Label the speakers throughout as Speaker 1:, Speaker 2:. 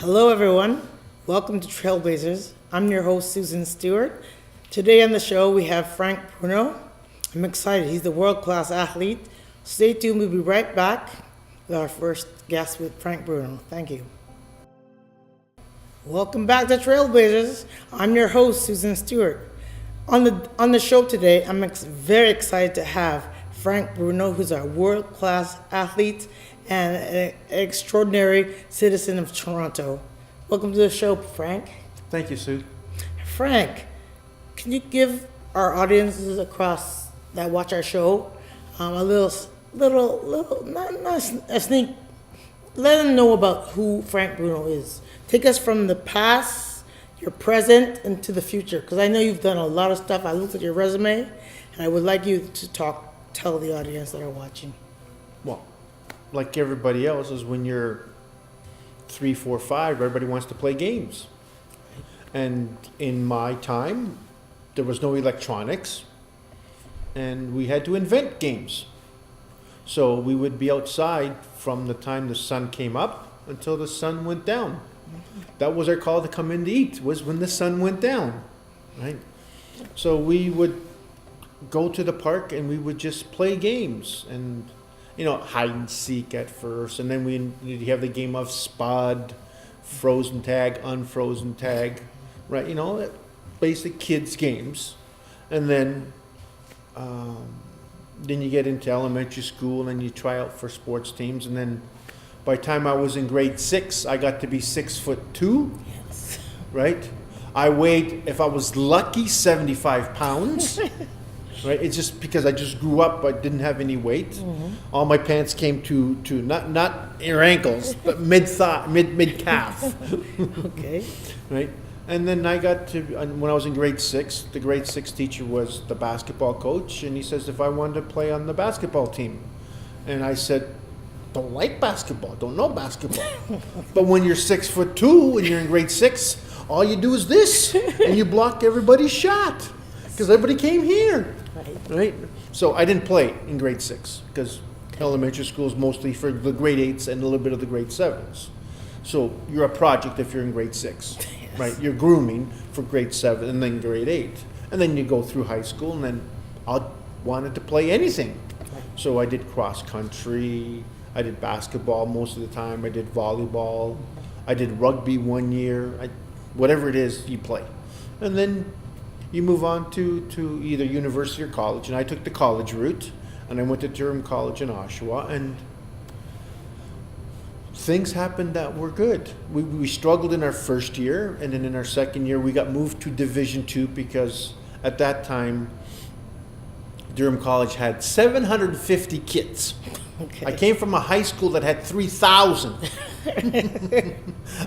Speaker 1: Hello, everyone. Welcome to Trailblazers. I'm your host, Susan Stewart. Today on the show, we have Frank Bruno. I'm excited. He's the world-class athlete. Stay tuned. We'll be right back with our first guest with Frank Bruno. Thank you. Welcome back to Trailblazers. I'm your host, Susan Stewart. On the show today, I'm very excited to have Frank Bruno, who's a world-class athlete and an extraordinary citizen of Toronto. Welcome to the show, Frank.
Speaker 2: Thank you, Sue.
Speaker 1: Frank, can you give our audiences across that watch our show a little, not a sneak, let them know about who Frank Bruno is. Take us from the past, your present, into the future, because I know you've done a lot of stuff. I looked at your resume, and I would like you to tell the audience that are watching.
Speaker 2: Well, like everybody else, is when you're 3, 4, 5, everybody wants to play games. And in my time, there was no electronics, and we had to invent games. So we would be outside from the time the sun came up until the sun went down. That was our call to come in to eat, was when the sun went down, right? So we would go to the park and we would just play games and, hide and seek at first. And then we'd have the game of Spud, frozen tag, unfrozen tag, right? Basic kids games. And then you get into elementary school and you try out for sports teams. And then by the time I was in grade 6, I got to be 6'2",
Speaker 1: Yes.
Speaker 2: right? I weighed, if I was lucky, 75 pounds, right? It's just because I just grew up, I didn't have any weight. Mm-hmm. All my pants came to not your ankles, but mid calf.
Speaker 1: Okay.
Speaker 2: Right? And then I got to, when I was in grade 6, the grade 6 teacher was the basketball coach, and he says if I wanted to play on the basketball team. And I said, don't like basketball, don't know basketball. But when you're 6'2" and you're in grade 6, all you do is this, and you block everybody's shot, because everybody came here, right? So I didn't play in grade 6, because elementary school is mostly for the grade 8s and a little bit of the grade 7s. So you're a project if you're in grade 6, yes. Right? You're grooming for grade 7 and then grade 8. And then you go through high school, and then I wanted to play anything. So I did cross country, I did basketball most of the time, I did volleyball, I did rugby one year, whatever it is you play. And then you move on to either university or college, and I took the college route, and I went to Durham College in Oshawa, and things happened that were good. We struggled in our first year, and then in our second year we got moved to Division II because at that time Durham College had 750 kids. Okay. I came from a high school that had 3,000.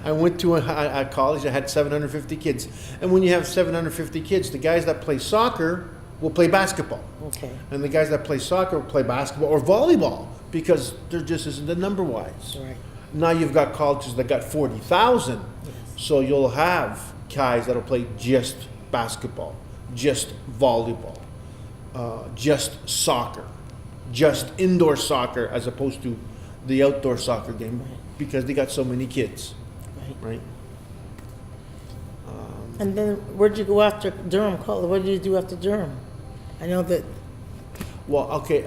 Speaker 2: I went to a college that had 750 kids. And when you have 750 kids, the guys that play soccer will play basketball. Okay. And the guys that play soccer will play basketball or volleyball because there just isn't the number-wise. Right. Now you've got colleges that got 40,000. Yes. So you'll have guys that'll play just basketball, just volleyball, just soccer, just indoor soccer as opposed to the outdoor soccer game, right. Because they got so many kids, right?
Speaker 1: And then where'd you go after Durham College? What did you do after Durham? I know that.
Speaker 2: Well, okay,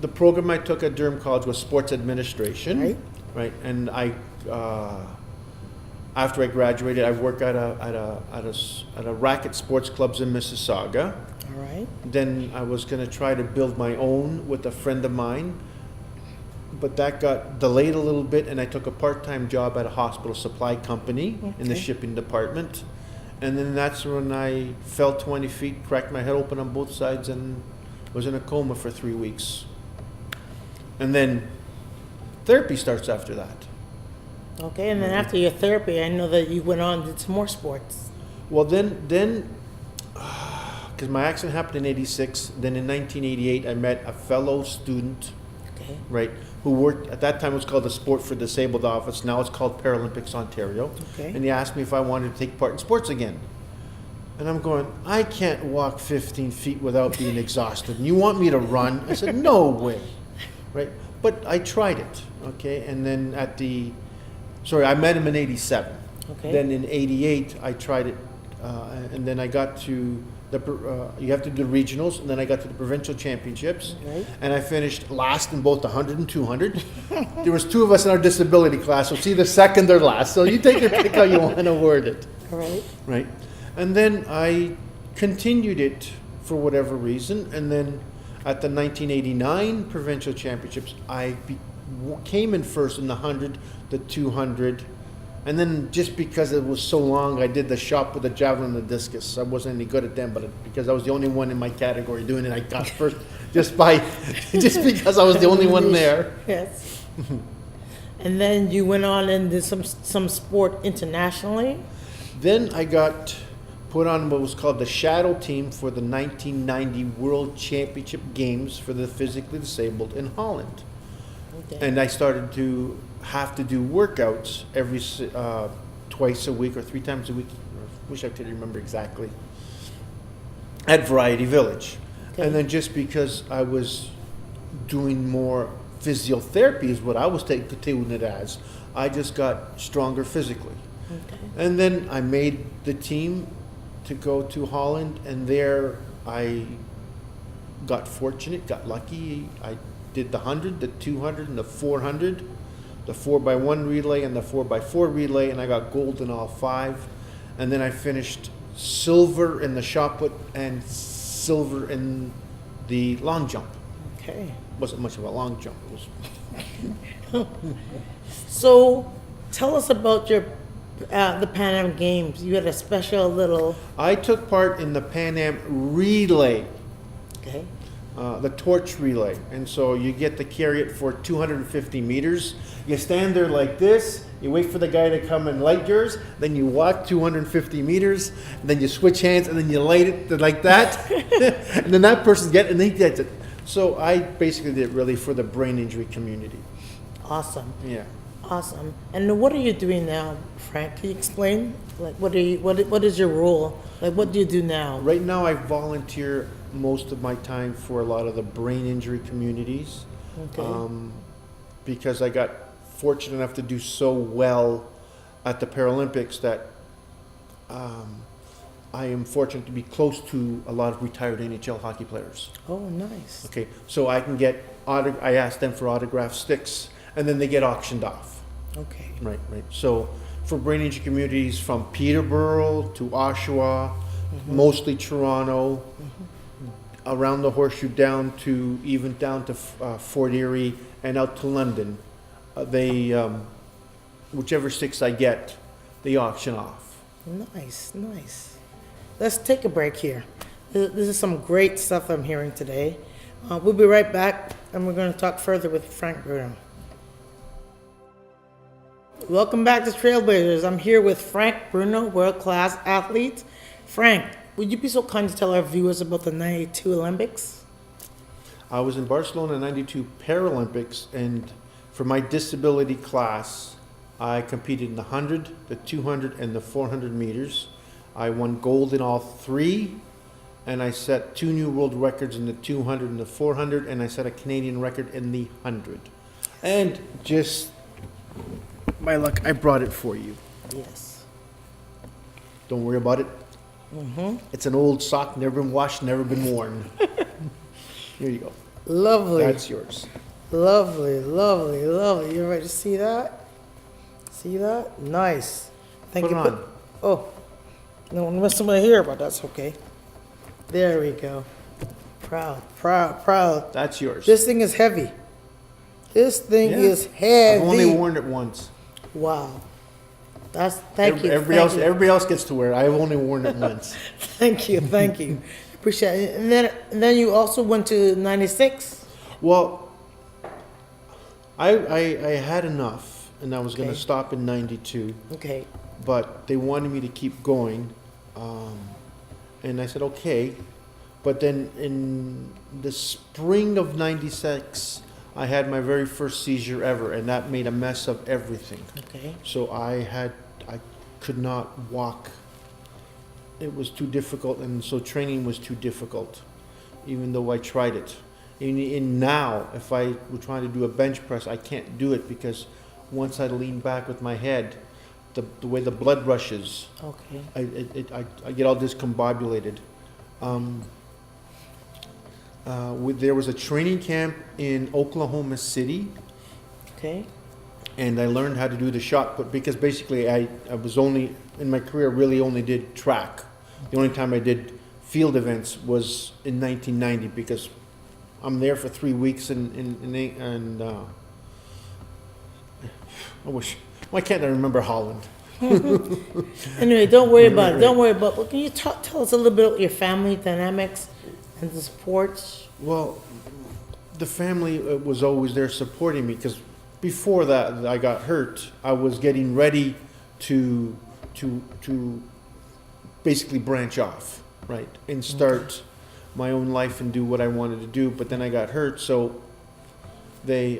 Speaker 2: the program I took at Durham College was sports administration, right? And I, after I graduated, I worked at a racket sports clubs in Mississauga.
Speaker 1: All right.
Speaker 2: Then I was going to try to build my own with a friend of mine, but that got delayed a little bit, and I took a part-time job at a hospital supply company in the shipping department. And then that's when I fell 20 feet, cracked my head open on both sides, and was in a coma for 3 weeks. And then therapy starts after that.
Speaker 1: Okay, and then after your therapy, I know that you went on and did some more sports.
Speaker 2: Well, then because my accident happened in 86, then in 1988 I met a fellow student, right, who worked, at that time it was called the Sport for Disabled office, now it's called Paralympics Ontario, and he asked me if I wanted to take part in sports again. And I'm going, I can't walk 15 feet without being exhausted, and you want me to run? I said, no way, right? But I tried it, okay, and then at the sorry, I met him in 87.
Speaker 1: Okay.
Speaker 2: Then in 88, I tried it, and then I got to you have to do regionals, and then I got to the provincial championships,
Speaker 1: Right.
Speaker 2: and I finished last in both the 100 and 200. There was 2 of us in our disability class, so it's either second or last. So you take your pick how you want to word it.
Speaker 1: All right.
Speaker 2: Right. And then I continued it for whatever reason. And then at the 1989 provincial championships, I came in first in the 100, the 200. And then just because it was so long, I did the shot with the javelin and the discus. I wasn't any good at them, but because I was the only one in my category doing it, I got first just because I was the only one there.
Speaker 1: Yes. And then you went on and did some sport internationally.
Speaker 2: Then I got put on what was called the shadow team for the 1990 World Championship Games for the physically disabled in Holland.
Speaker 1: Okay.
Speaker 2: And I started to have to do workouts twice a week or 3 times a week. I wish I could remember exactly. At Variety Village.
Speaker 1: Okay.
Speaker 2: And then just because I was doing more physiotherapy is what I was taking it as, I just got stronger physically.
Speaker 1: Okay.
Speaker 2: And then I made the team to go to Holland, and there I got fortunate, got lucky. I did the 100, the 200, and the 400, the 4x1 relay and the 4x4 relay, and I got gold in all 5. And then I finished silver in the shot put and silver in the long jump.
Speaker 1: Okay.
Speaker 2: Wasn't much of a long jump. It was.
Speaker 1: So, tell us about your the Pan Am Games. You had a special little.
Speaker 2: I took part in the Pan Am relay.
Speaker 1: Okay.
Speaker 2: The torch relay. And so you get to carry it for 250 meters. You stand there like this, you wait for the guy to come and light yours, then you walk 250 meters, and then you switch hands, and then you light it like that. And then that person and he gets it. So I basically did it really for the brain injury community.
Speaker 1: Awesome.
Speaker 2: Yeah.
Speaker 1: Awesome. And what are you doing now, Frank? Can you explain? Like, what is your role? Like, what do you do now?
Speaker 2: Right now I volunteer most of my time for a lot of the brain injury communities.
Speaker 1: Okay.
Speaker 2: Because I got fortunate enough to do so well at the Paralympics that I am fortunate to be close to a lot of retired NHL hockey players.
Speaker 1: Oh, nice.
Speaker 2: Okay, so I can get I ask them for autograph sticks, and then they get auctioned off.
Speaker 1: Okay.
Speaker 2: Right. So for brain injury communities from Peterborough to Oshawa, mostly Toronto, around the Horseshoe down to Fort Erie and out to London, they whichever sticks I get, they auction off.
Speaker 1: Nice, nice. Let's take a break here. This is some great stuff I'm hearing today. We'll be right back, and we're going to talk further with Frank Bruno. Welcome back to Trailblazers. I'm here with Frank Bruno, world-class athlete. Frank, would you be so kind to tell our viewers about the 92 Olympics?
Speaker 2: I was in Barcelona 92 Paralympics, and for my disability class, I competed in the 100, the 200, and the 400 meters. I won gold in all 3, and I set 2 new world records in the 200 and the 400, and I set a Canadian record in the 100. And just by luck, I brought it for you.
Speaker 1: Yes.
Speaker 2: Don't worry about it. It's an old sock, never been washed, never been worn. Here you go.
Speaker 1: Lovely.
Speaker 2: That's yours.
Speaker 1: Lovely, lovely, lovely. You ready to see that? See that? Nice. Thank
Speaker 2: Put
Speaker 1: you.
Speaker 2: it on.
Speaker 1: Oh, no one wants somebody here, but that's okay. There we go. Proud, proud, proud.
Speaker 2: That's yours.
Speaker 1: This thing is heavy. This thing
Speaker 2: Yeah.
Speaker 1: is heavy.
Speaker 2: I've only worn it once.
Speaker 1: Wow. Thank you.
Speaker 2: Everybody else gets to wear it. I've only worn it once.
Speaker 1: Thank you, thank you. Appreciate it. And then you also went to 96?
Speaker 2: Well, I had enough, and I was going to
Speaker 1: Okay.
Speaker 2: stop in 92,
Speaker 1: Okay.
Speaker 2: but they wanted me to keep going, and I said okay. But then in the spring of 96, I had my very first seizure ever, and that made a mess of everything.
Speaker 1: Okay.
Speaker 2: So I could not walk. It was too difficult, and so training was too difficult, even though I tried it. In now, if I were trying to do a bench press, I can't do it because once I lean back with my head, the way the blood rushes,
Speaker 1: Okay.
Speaker 2: I get all discombobulated. There was a training camp in Oklahoma City,
Speaker 1: Okay.
Speaker 2: and I learned how to do the shot put, because basically I was only, in my career, really only did track. The only time I did field events was in 1990, because I'm there for 3 weeks and why can't I remember Holland?
Speaker 1: Anyway, don't worry about it. Don't worry about it. Well, can you tell us a little bit about your family dynamics and the supports?
Speaker 2: Well, the family was always there supporting me, because before that I got hurt, I was getting ready to basically branch off, right, and start my own life and do what I wanted to do. But then I got hurt, so they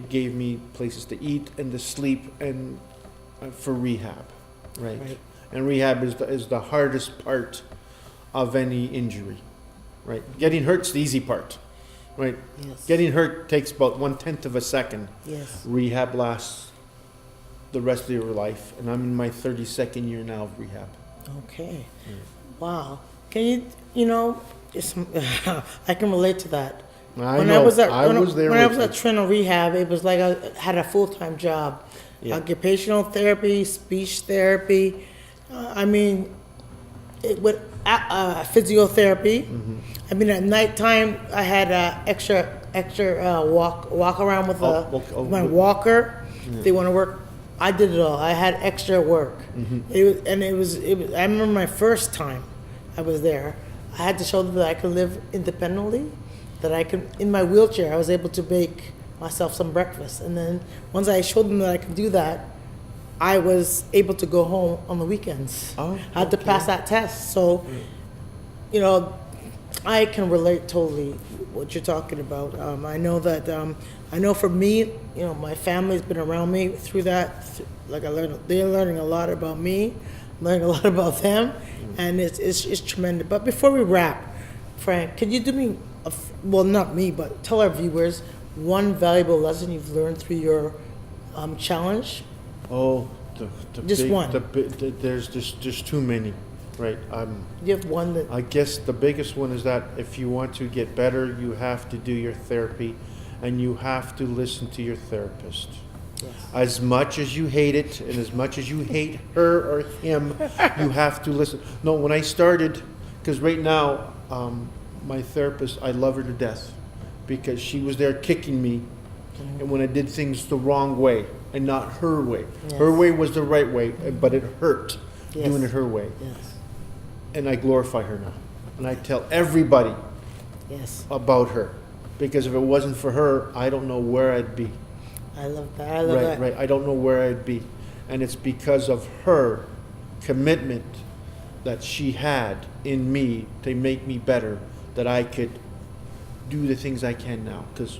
Speaker 2: gave me places to eat and to sleep and for rehab, right?
Speaker 1: Right.
Speaker 2: And rehab is the hardest part of any injury, right? Getting hurt's the easy part, right?
Speaker 1: Yes.
Speaker 2: Getting hurt takes about 1/10 of a second.
Speaker 1: Yes.
Speaker 2: Rehab lasts the rest of your life, and I'm in my 32nd year now of rehab.
Speaker 1: Okay. Wow. Can it's, I can relate to that.
Speaker 2: I
Speaker 1: When
Speaker 2: know.
Speaker 1: I was at
Speaker 2: I was there
Speaker 1: when I
Speaker 2: with
Speaker 1: was at
Speaker 2: you.
Speaker 1: Trino Rehab, it was like I had a full-time job.
Speaker 2: Yeah.
Speaker 1: Occupational therapy, speech therapy. I mean, physiotherapy.
Speaker 2: Mm-hmm.
Speaker 1: I mean, at nighttime, I had extra walk around with my walker. They want to work. I did it all. I had extra work. It was. I remember my first time I was there. I had to show them that I could live independently, that I could, in my wheelchair, I was able to bake myself some breakfast. And then once I showed them that I could do that, I was able to go home on the weekends.
Speaker 2: Oh,
Speaker 1: I had to pass that test. So, I can relate totally what you're talking about. I know that, I know for me, my family's been around me through that. Like they're learning a lot about me, learning a lot about them, and it's tremendous. But before we wrap, Frank, could you do me, well, not me, but tell our viewers one valuable lesson you've learned through your challenge?
Speaker 2: Oh,
Speaker 1: Just one.
Speaker 2: There's too many, right?
Speaker 1: You have one that,
Speaker 2: I guess the biggest one is that if you want to get better, you have to do your therapy, and you have to listen to your therapist.
Speaker 1: yes.
Speaker 2: As much as you hate it, and as much as you hate her or him, you have to listen. No, when I started, because right now, my therapist, I love her to death, because she was there kicking me, and when I did things the wrong way, and not her way.
Speaker 1: Yes.
Speaker 2: Her way was the right way, but it hurt
Speaker 1: Yes.
Speaker 2: doing it her way.
Speaker 1: Yes.
Speaker 2: And I glorify her now. And I tell everybody
Speaker 1: Yes.
Speaker 2: about her, because if it wasn't for her, I don't know where I'd be.
Speaker 1: I love that. I love that.
Speaker 2: Right. I don't know where I'd be. And it's because of her commitment that she had in me to make me better, that I could do the things I can now. Because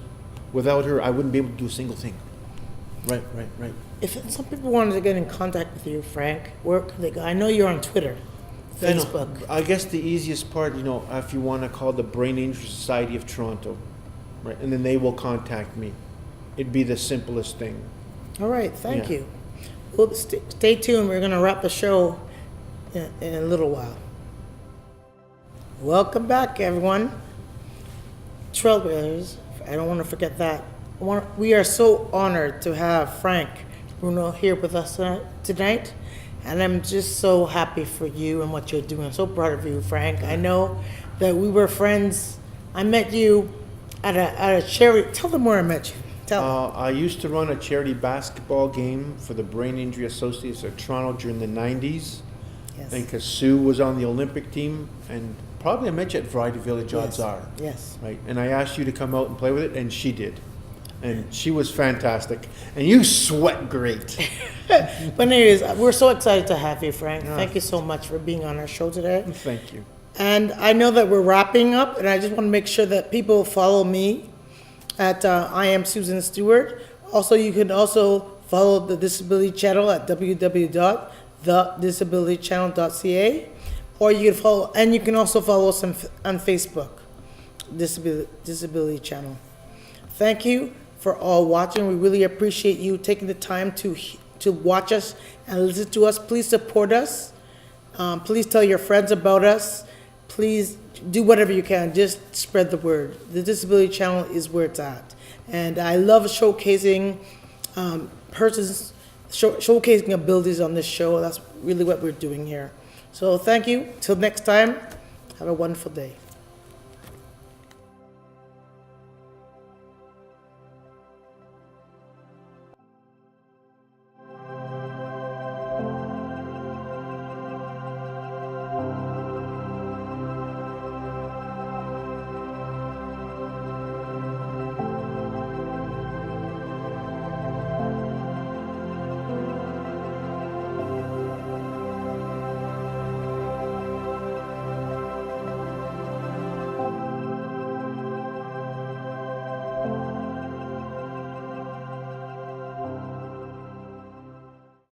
Speaker 2: without her, I wouldn't be able to do a single thing. Right.
Speaker 1: If some people wanted to get in contact with you, Frank, where could they go? I know you're on Twitter,
Speaker 2: I know.
Speaker 1: Facebook.
Speaker 2: I guess the easiest part, if you want to call the Brain Injury Society of Toronto, right, and then they will contact me. It'd be the simplest thing.
Speaker 1: All right, thank
Speaker 2: Yeah.
Speaker 1: you. Well, stay tuned. We're going to wrap the show in a little while. Welcome back, everyone. Trailblazers, I don't want to forget that. We are so honored to have Frank Bruno here with us tonight, and I'm just so happy for you and what you're doing. I'm so proud of you, Frank. I know that we were friends. I met you at a charity. Tell them where I met you. Tell them.
Speaker 2: I used to run a charity basketball game for the Brain Injury Associates of Toronto during the 90s.
Speaker 1: Yes.
Speaker 2: And because Sue was on the Olympic team, and probably I met you at Variety Village, odds are.
Speaker 1: Yes.
Speaker 2: Right? And I asked you to come out and play with it, and she did. And she was fantastic. And you sweat great.
Speaker 1: But anyways, we're so excited to have you, Frank. Thank you so much for being on our show today.
Speaker 2: Thank you.
Speaker 1: And I know that we're wrapping up, and I just want to make sure that people follow me at I am Susan Stewart. Also, you can also follow the Disability Channel at www.thedisabilitychannel.ca, or you can also follow us on Facebook, Disability Channel. Thank you. for all watching. We really appreciate you taking the time to watch us and listen to us. Please support us. Please tell your friends about us. Please do whatever you can. Just spread the word. The Disability Channel is where it's at. And I love showcasing persons, showcasing abilities on this show. That's really what we're doing here. So thank you. Till next time, have a wonderful day.